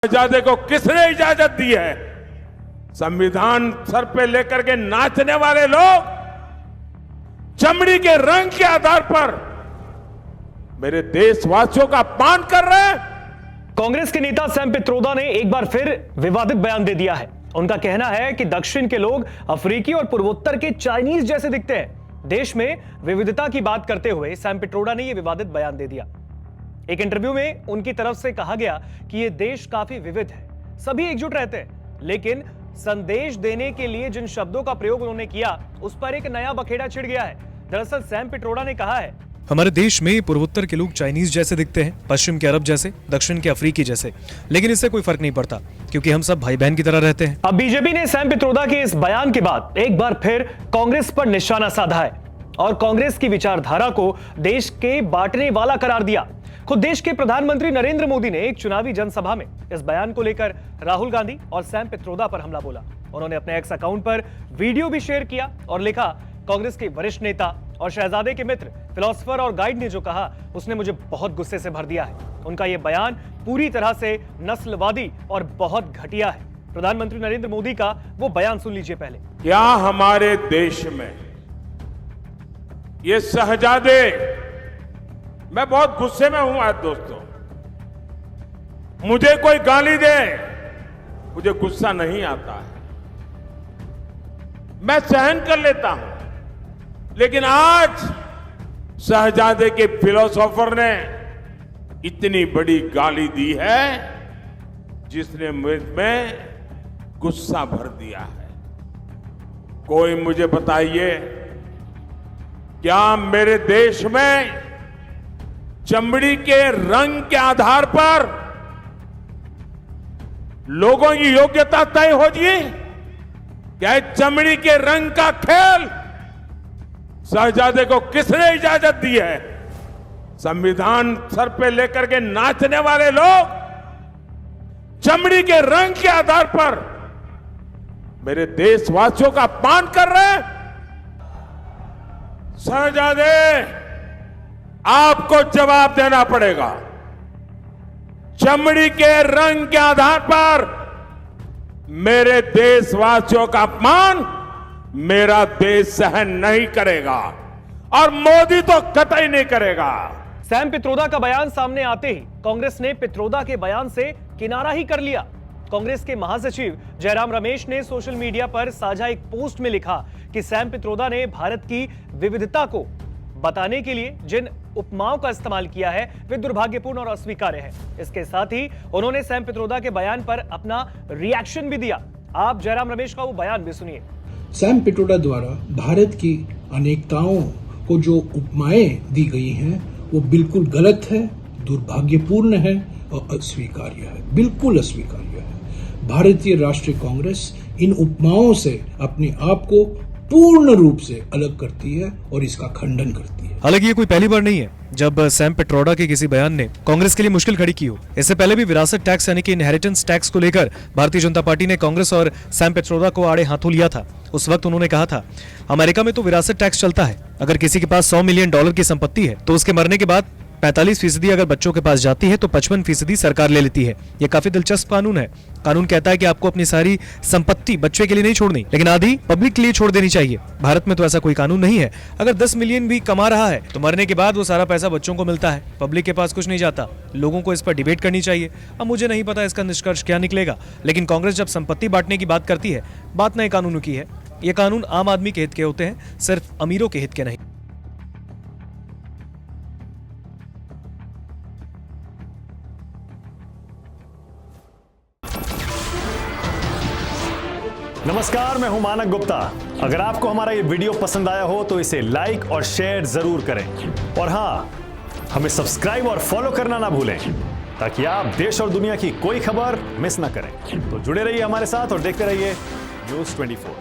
शहजादे को किसने इजाजत दी है? संविधान सर पे लेकर के नाचने वाले लोग चमड़ी के रंग के आधार पर मेरे देशवासियों का अपमान कर रहे हैं। कांग्रेस के नेता सैम पित्रोदा ने एक बार फिर विवादित बयान दे दिया है। उनका कहना है कि दक्षिण के लोग अफ्रीकी और पूर्वोत्तर के चाइनीज जैसे दिखते हैं। देश में विविधता की बात करते हुए सैम पित्रोदा ने यह विवादित बयान दे दिया। एक इंटरव्यू में उनकी तरफ से कहा गया कि यह देश काफी विविध है, सभी एकजुट रहते हैं, लेकिन संदेश देने के लिए जिन शब्दों का प्रयोग उन्होंने किया उस पर एक नया बखेड़ा छिड़ गया है। दरअसल सैम पित्रोदा ने कहा है, हमारे देश में पूर्वोत्तर के लोग चाइनीज जैसे दिखते हैं, पश्चिम के अरब जैसे, दक्षिण के अफ्रीकी जैसे, लेकिन इससे कोई फर्क नहीं पड़ता क्योंकि हम सब भाई बहन की तरह रहते हैं। अब बीजेपी ने सैम पित्रोदा के इस बयान के बाद एक बार फिर कांग्रेस पर निशाना साधा है और कांग्रेस की विचारधारा को देश के बांटने वाला करार दिया। खुद देश के प्रधानमंत्री नरेंद्र मोदी ने एक चुनावी जनसभा में इस बयान को लेकर राहुल गांधी और सैम पित्रोदा पर हमला बोला। उन्होंने अपने एक्स अकाउंट पर वीडियो भी शेयर किया और लिखा, कांग्रेस के वरिष्ठ नेता और शहजादे के मित्र, फिलोसोफर और गाइड ने जो कहा उसने मुझे बहुत गुस्से से भर दिया है। उनका यह बयान पूरी तरह से नस्लवादी और बहुत घटिया है। प्रधानमंत्री नरेंद्र मोदी का वो बयान सुन लीजिए पहले। क्या हमारे देश में ये शहजादे, मैं बहुत गुस्से में हूं आज दोस्तों, मुझे कोई गाली दे मुझे गुस्सा नहीं आता है, मैं सहन कर लेता हूं, लेकिन आज शहजादे के फिलोसोफर ने इतनी बड़ी गाली दी है जिसने में गुस्सा भर दिया है। कोई मुझे बताइए, क्या मेरे देश में चमड़ी के रंग के आधार पर लोगों की योग्यता तय होगी? क्या चमड़ी के रंग का खेल शहजादे को किसने इजाजत दी है? संविधान सर पे लेकर के नाचने वाले लोग चमड़ी के रंग के आधार पर मेरे देशवासियों का अपमान कर रहे हैं। शहजादे, आपको जवाब देना पड़ेगा। चमड़ी के रंग के आधार पर मेरे देशवासियों का अपमान मेरा देश सहन नहीं करेगा और मोदी तो कतई नहीं करेगा। सैम पित्रोदा का बयान सामने आते ही कांग्रेस ने पित्रोदा के बयान से किनारा ही कर लिया। कांग्रेस के महासचिव जयराम रमेश ने सोशल मीडिया पर साझा एक पोस्ट में लिखा कि सैम पित्रोदा ने भारत की विविधता को बताने के लिए जिन उपमाओं का इस्तेमाल किया है वे दुर्भाग्यपूर्ण और अस्वीकार्य है। इसके साथ ही उन्होंने सैम पित्रोदा के बयान पर अपना रिएक्शन भी दिया। आप जयराम रमेश का वो बयान भी सुनिए। सैम पित्रोदा द्वारा भारत की अनेकताओं को जो उपमाएं दी गई हैं वो बिल्कुल गलत है, दुर्भाग्यपूर्ण है और अस्वीकार्य है, बिल्कुल अस्वीकार्य है। भारतीय राष्ट्रीय कांग्रेस इन उपमाओं से अपने आप को पूर्ण रूप से अलग करती है और इसका खंडन करती है। हालांकि ये कोई पहली बार नहीं है जब सैम पित्रोदा के किसी बयान ने कांग्रेस के लिए मुश्किल खड़ी की हो। इससे पहले भी विरासत टैक्स यानी कि इनहेरिटेंस टैक्स को लेकर भारतीय जनता पार्टी ने कांग्रेस और सैम पित्रोदा को आड़े हाथों लिया था। उस वक्त उन्होंने कहा था, अमेरिका में तो विरासत टैक्स चलता है, अगर किसी के पास $100 मिलियन की संपत्ति है तो उसके मरने के बाद 45% अगर बच्चों के पास जाती है तो 55% सरकार ले लेती है। ये काफी दिलचस्प कानून है। कानून कहता है कि आपको अपनी सारी संपत्ति बच्चे के लिए नहीं छोड़नी, लेकिन आधी पब्लिक के लिए छोड़ देनी चाहिए। भारत में तो ऐसा कोई कानून नहीं है। अगर 10 मिलियन भी कमा रहा है तो मरने के बाद वो सारा पैसा बच्चों को मिलता है, पब्लिक के पास कुछ नहीं जाता। लोगों को इस पर डिबेट करनी चाहिए। अब मुझे नहीं पता इसका निष्कर्ष क्या निकलेगा, लेकिन कांग्रेस जब संपत्ति बांटने की बात करती है, बात नए कानूनों की है। ये कानून आम आदमी के हित के होते हैं, सिर्फ अमीरों के हित के नहीं। नमस्कार, मैं हूं मानक गुप्ता। अगर आपको हमारा ये वीडियो पसंद आया हो तो इसे लाइक और शेयर जरूर करें और हां, हमें सब्सक्राइब और फॉलो करना ना भूलें ताकि आप देश और दुनिया की कोई खबर मिस ना करें। तो जुड़े रहिए हमारे साथ और देखते रहिए न्यूज़ 24।